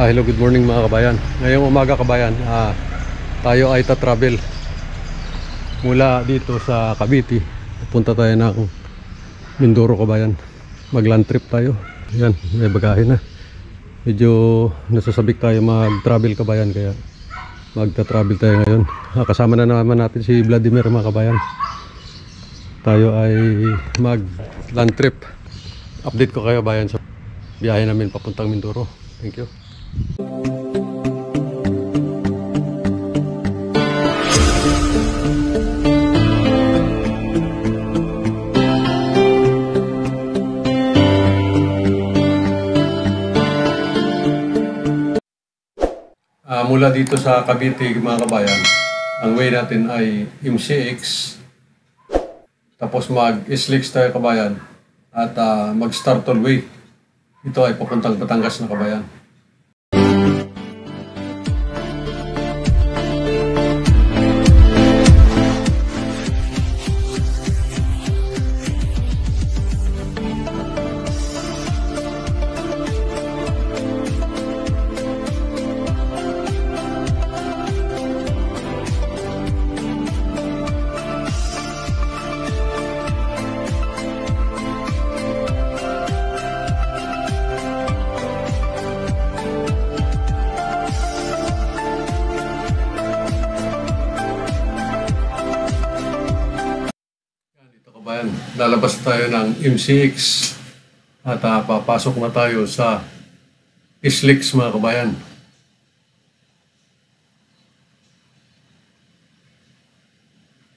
Hello, good morning mga kabayan. Ngayong umaga kabayan, tayo ay ta-travel mula dito sa Cavite. Pupunta tayo ng Mindoro kabayan. Mag-land trip tayo. Yan, may bagahe na. Medyo nasasabik tayo mag-travel kabayan, kaya magta-travel tayo ngayon. Kasama na naman natin si Vladimir mga kabayan. Tayo ay mag-land trip. Update ko kayo bayan sa biyahe namin papuntang Mindoro. Thank you. Mula dito sa Cavite mga kabayan, ang way natin ay MCX, tapos mag-SLEX tayo kabayan, at mag-Star Tollway. Ito ay papuntang Batangas na kabayan. Lalabas tayo ng MCX at papasok na tayo sa SLEX mga kabayan.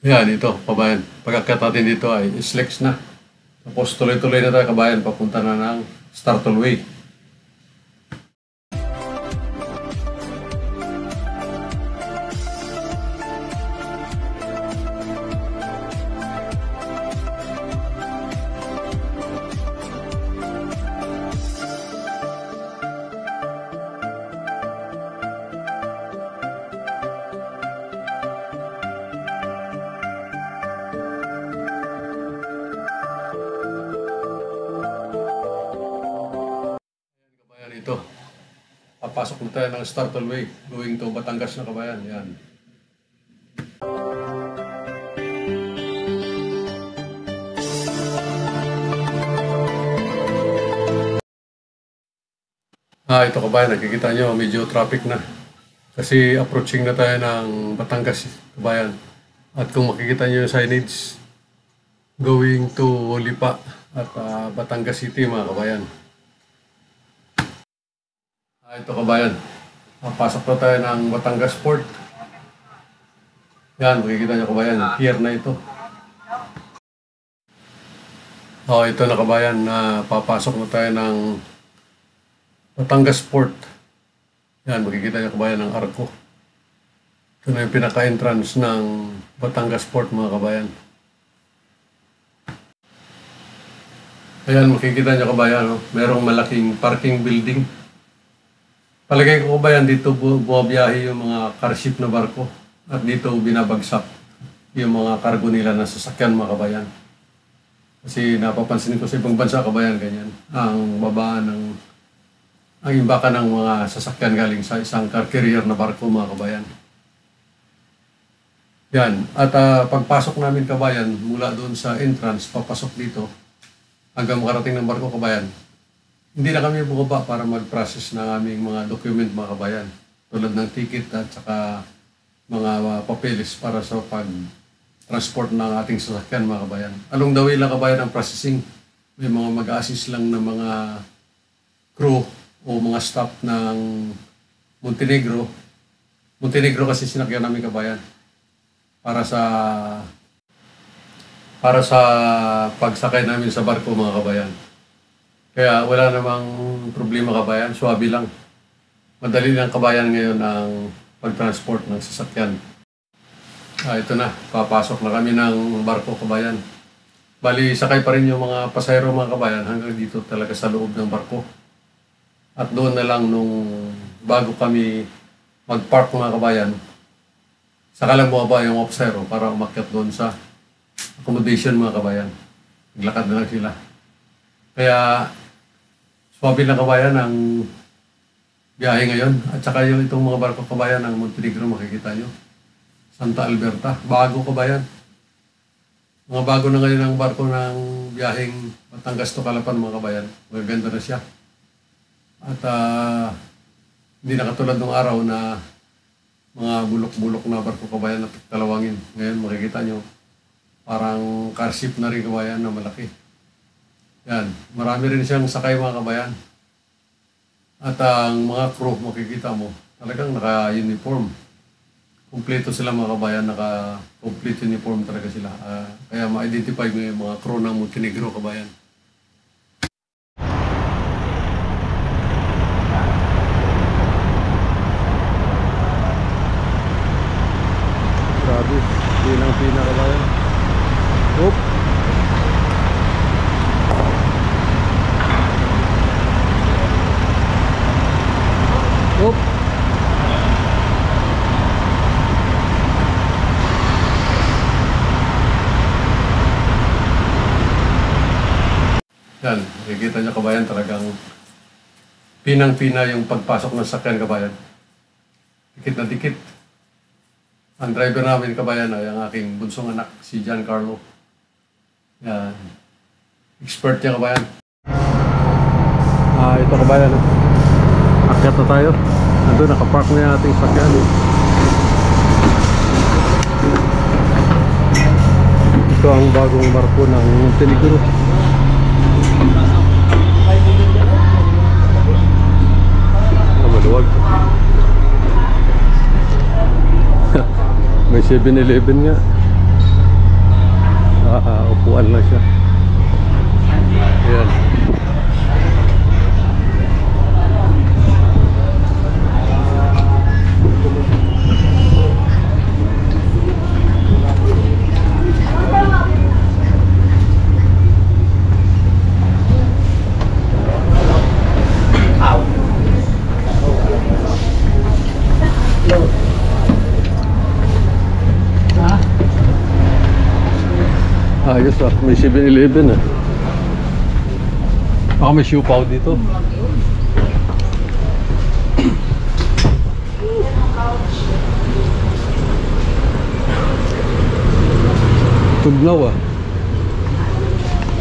Yan, ito kabayan. Pagkakat natin dito ay SLEX na. Tapos tuloy-tuloy na tayo kabayan, papunta na ng Star Tollway. Ito, papasok na tayo ng Star Tollway going to Batangas na kabayan. Yan. Ito kabayan, nakikita nyo medyo traffic na kasi approaching na tayo ng Batangas kabayan. At kung makikita nyo yung signage going to Lipa at Batangas City mga kabayan. Ito kabayan, pasok na tayo ng Batangas Port. Yan, makikita nyo kabayan, pier na ito. Ito na kabayan, papasok na tayo ng Batangas Port. Yan, makikita nyo kabayan ng arko. Ito na yung pinaka-entrance ng Batangas Port mga kabayan. Ayan, makikita nyo kabayan, merong malaking parking building. Palagay ko kabayan, dito bumabiyahe yung mga car ship na barko at dito binabagsak yung mga cargo nila na sasakyan mga kabayan. Kasi napapansin ko sa ibang bansa kabayan, ganyan. Ang babaan ang imbakan ng mga sasakyan galing sa isang car carrier na barko mga kabayan. Yan. At pagpasok namin kabayan, mula doon sa entrance, papasok dito, hanggang makarating ng barko kabayan, hindi na kami bumaba para mag-process ng aming mga document mga kabayan. Tulad ng ticket at saka mga papeles para sa pag-transport ng ating sasakyan mga kabayan. Along the way lang kabayan ang processing. May mga mag-assist lang ng mga crew o mga staff ng Montenegro. Montenegro kasi sinakyan namin kabayan para sa pagsakay namin sa barko mga kabayan. Kaya wala namang problema kabayan, suwabe lang. Madali lang kabayan ngayon ang pag-transport ng sasakyan. Ito na, papasok na kami ng barko kabayan. Bali, sakay pa rin yung mga pasahero mga kabayan hanggang dito talaga sa loob ng barko. At doon na lang nung bago kami mag-park mga kabayan, saka lang bumaba yung pasahero para umakyat doon sa accommodation mga kabayan. Naglakad na lang sila. Kaya swabe lang kabayan ang biyahe ngayon. At saka yung itong mga barko kabayan ng Montenegro, makikita nyo. Santa Alberta, bago kabayan. Mga bago na ngayon ang barko ng biyaheng Batangas to Calapan mga kabayan. Magaganda na siya. At hindi na katulad ng araw na mga bulok-bulok na barko kabayan na talawangin. Ngayon makikita nyo, parang car ship na rin kabayan na malaki. Yan, marami rin siyang sakay mga kabayan. At ang mga crew makikita mo, talagang naka-uniform. Kompleto sila mga kabayan, naka-complete uniform talaga sila. Kaya ma-identify mo yung mga crew ng Montenegro kabayan. Grabe, pinang-pina kabayan. Oop! Oop! Yan, nakikita niyo kabayan, talagang pinang-pina yung pagpasok ng sakyan kabayan. Dikit na dikit. Ang driver namin kabayan ay ang aking bunsong anak, si Giancarlo. Yan. Expert niya kabayan. Ito kabayan. Akyat na tayo. Nandun, nakapark na yung ating sakyan. Ito ang bagong barko ng Montenegro. Maluwag. May 7-Eleven nga. Upuan lang siya. Ayan. Ayos may 7-Eleven Baka may siupaw dito. Tugnaw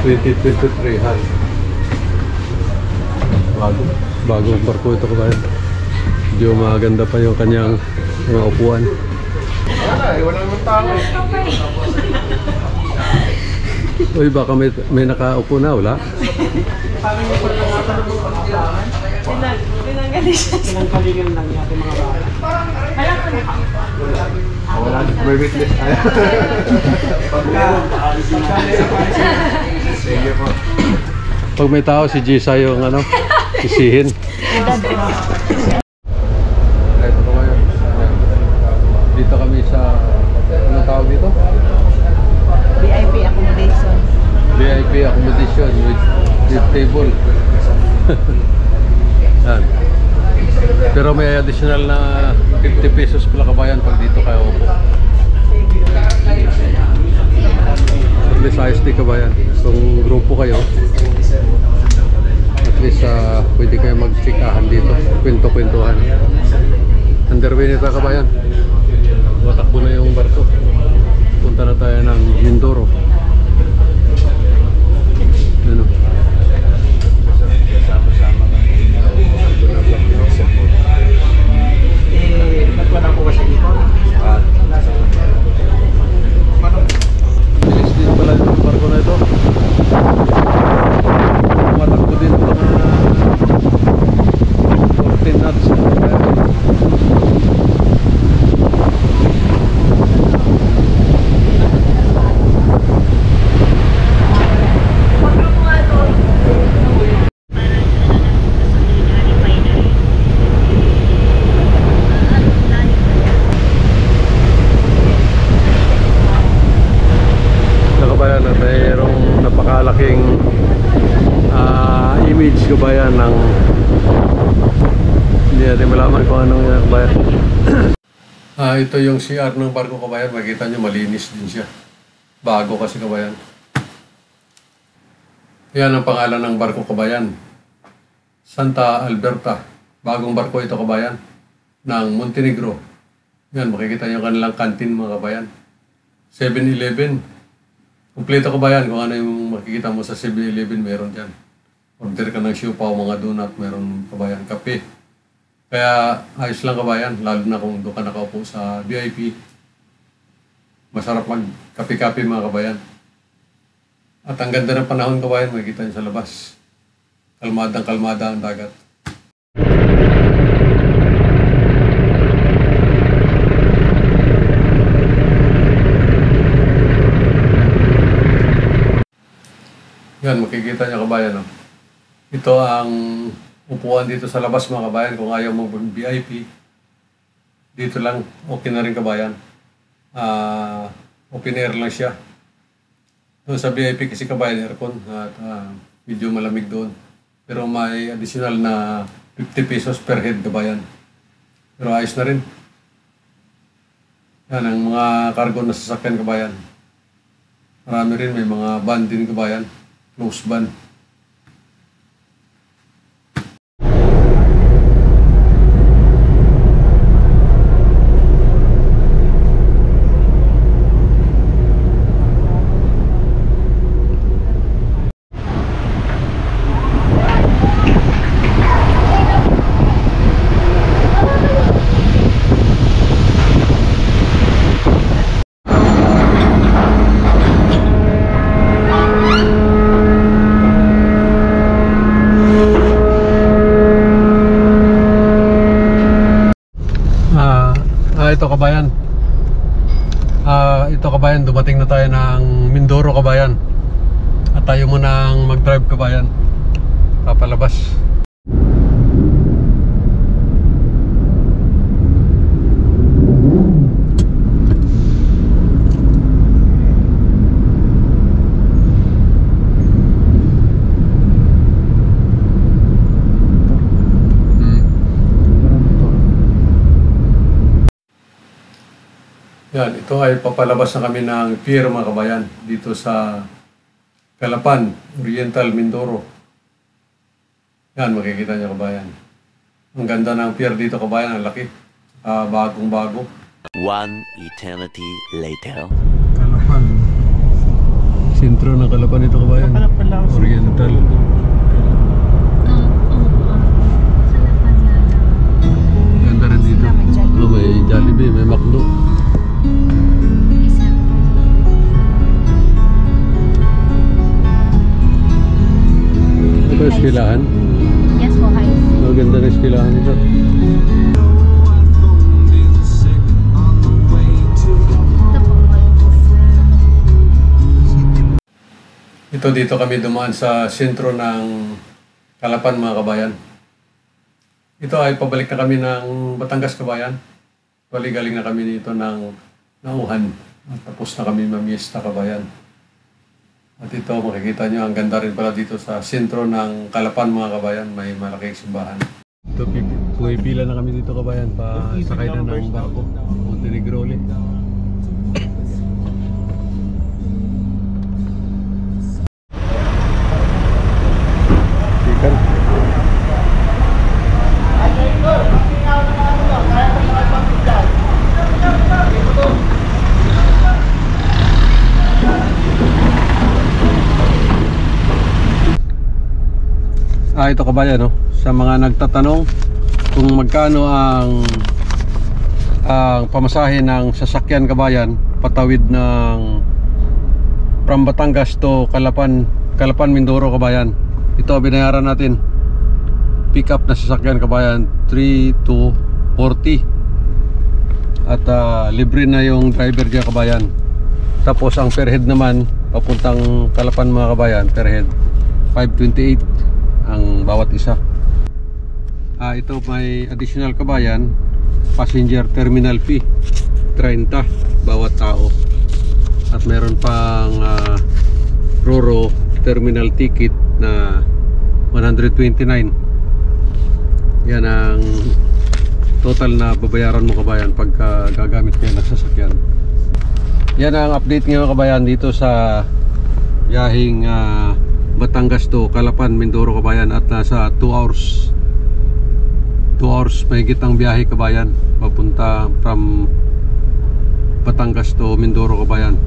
2023 hal. Bagong barko ito kabayan. Medyo maganda pa yung kanyang mga upuan. Wala naman tao Uy, baka may nakaupo na, wala? Pinangkalingan lang natin mga bata. Wala, may witness tayo. Sige po. Pag may tao, si Jisa yung sisihin. Ito po kayo. Dito kami sa, anong tawag dito? VIP accommodation. VIP accommodation with table. Yan. Pero may additional na 50 pesos pala kabayan pag dito kayo upo. At least ayos di kabayan. Kung grupo kayo, at least pwede kayo mag-chikahan dito. Kwento-kwentuhan. Underway nito kabayan. Matakbo na yung barko. Punta na tayo ng Mindoro. Ano? Nagwala ko kasi dito. Bilis din pala yung barko na ito. Matakbo din ito mga 14 knots. Mayroong napakalaking image kabayan ng hindi natin malaman kung anong kabayan. Ito yung CR ng barko kabayan. Makikita nyo malinis din siya. Bago kasi kabayan. Yan ang pangalan ng barko kabayan. Santa Alberta. Bagong barko ito kabayan ng Montenegro. Yan, makikita nyo kanilang kantin mga kabayan. 7-Eleven. Kompleto kabayan kung ano yung makikita mo sa 7-Eleven meron dyan. Order ka ng siupaw, mga donut, meron kabayan, kape. Kaya ayos lang kabayan, lalo na kung doon ka nakaupo sa VIP. Masarap mag-kape-kape mga kabayan. At ang ganda ng panahon kabayan, makikita nyo sa labas. Kalmada ang dagat. Yan, makikita niya kabayan. No? Ito ang upuan dito sa labas mga kabayan. Kung ayaw mo mag-VIP, dito lang, okay na rin kabayan. Open air lang siya. Doon sa VIP kasi kabayan, aircon. At medyo malamig doon. Pero may additional na 50 pesos per head kabayan. Pero ayos na rin. Yan, ang mga cargo na sasakyan kabayan. Marami rin, may mga van din kabayan. Close van. Ito kabayan. Ito kabayan, dumating na tayo ng Mindoro kabayan. At tayo munang mag-drive kabayan. Papalabas. Yan, ito ay papalabas na kami ng pier mga kabayan dito sa Calapan, Oriental, Mindoro. Yan, makikita niyo kabayan. Ang ganda ng pier dito kabayan, ang laki. Bagong bago. One eternity later. Calapan. Sentro ng Calapan ito kabayan. Oriental. Ganda rin dito. May Jollibee, may McDo. Ito eskwelahan. Yes po, high school. Maganda na eskwelahan ito. Ito dito kami dumaan sa sentro ng Calapan mga kabayan. Ito ay pabalik na kami ng Batangas kabayan. Bali galing na kami dito ng Nauhan. At tapos na kami mamiesta kabayan. At ito makikita nyo, ang ganda rin pala dito sa sentro ng Calapan mga kabayan. May malaking simbahan. Ito, pumipila na kami dito kabayan pa sakay na ng barko. Montenegro ulit. Chicken. Ito kabayan, no? Sa mga nagtatanong kung magkano ang pamasahe ng sasakyan kabayan patawid ng from Batangas to Calapan, Mindoro kabayan. Ito binayaran natin. Pick up na sasakyan kabayan 3 to 40. At libre na yung driver dyan kabayan. Tapos ang per head naman papuntang Calapan mga kabayan, per head 528 ang bawat isa. Ito may additional kabayan, passenger terminal fee 30 bawat tao. At meron pang Roro terminal ticket na 129. Yan ang total na babayaran mo kabayan pagka gagamit kayo ng sasakyan. Yan ang update ngayon kabayan dito sa biyaheng Batangas to Calapan, Mindoro kabayan. At nasa 2 hours 2 hours mahigit ang biyahe kabayan, papunta from Batangas to Mindoro kabayan.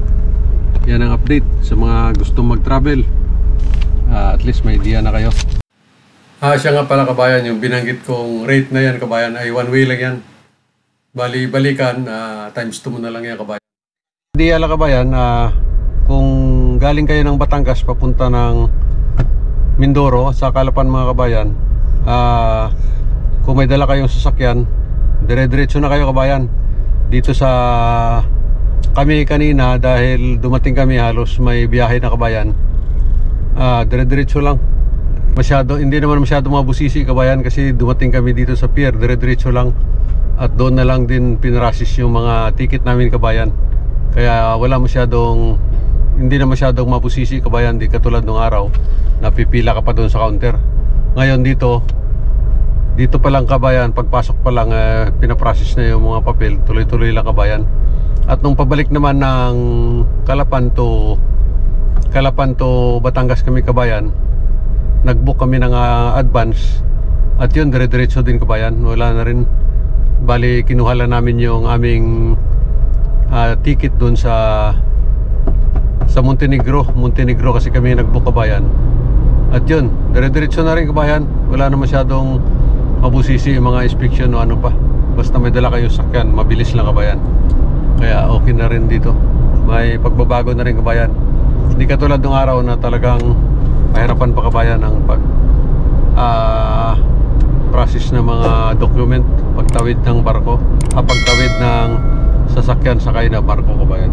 Yan ang update sa mga gustong mag-travel. At least may idea na kayo. Siya nga pala kabayan, yung binanggit kong rate na yan kabayan ay one way lang yan. Bali-balikan, times 2 mo na lang yan kabayan. Idea lang kabayan, kung galing kayo ng Batangas papunta ng Mindoro sa Calapan mga kabayan, kung may dala kayong sasakyan, dire-diretso na kayo kabayan. Dito sa kami kanina, dahil dumating kami halos may biyahe na kabayan, dire-diretso lang. Hindi naman masyado mabusisi kabayan kasi dumating kami dito sa pier, dire-diretso lang. At doon na lang din pinrasis yung mga ticket namin kabayan. Kaya hindi na masyadong mabusisi kabayan, di katulad nung araw na pipila ka pa doon sa counter. Ngayon dito pa lang kabayan, pagpasok pa lang pinaprocess na yung mga papel, tuloy-tuloy lang kabayan. At nung pabalik naman ng Calapan to Batangas kami kabayan, nag-book kami ng advance. At yun, dire-diretso din kabayan, wala na rin. Bali, kinuha lang namin yung aming ticket doon sa Montenegro kasi kami nag-book kabayan. At yun, dire-diretso na rin kabayan, wala na masyadong mabusisi yung mga inspection o ano pa. Basta may dala kayo sakyan, mabilis lang kabayan. Kaya okay na rin dito, may pagbabago na rin kabayan. Hindi katulad ng araw na talagang mahirapan pa kabayan ang process ng mga document, pagtawid ng barko, pagtawid ng sasakyan sakay na barko kabayan.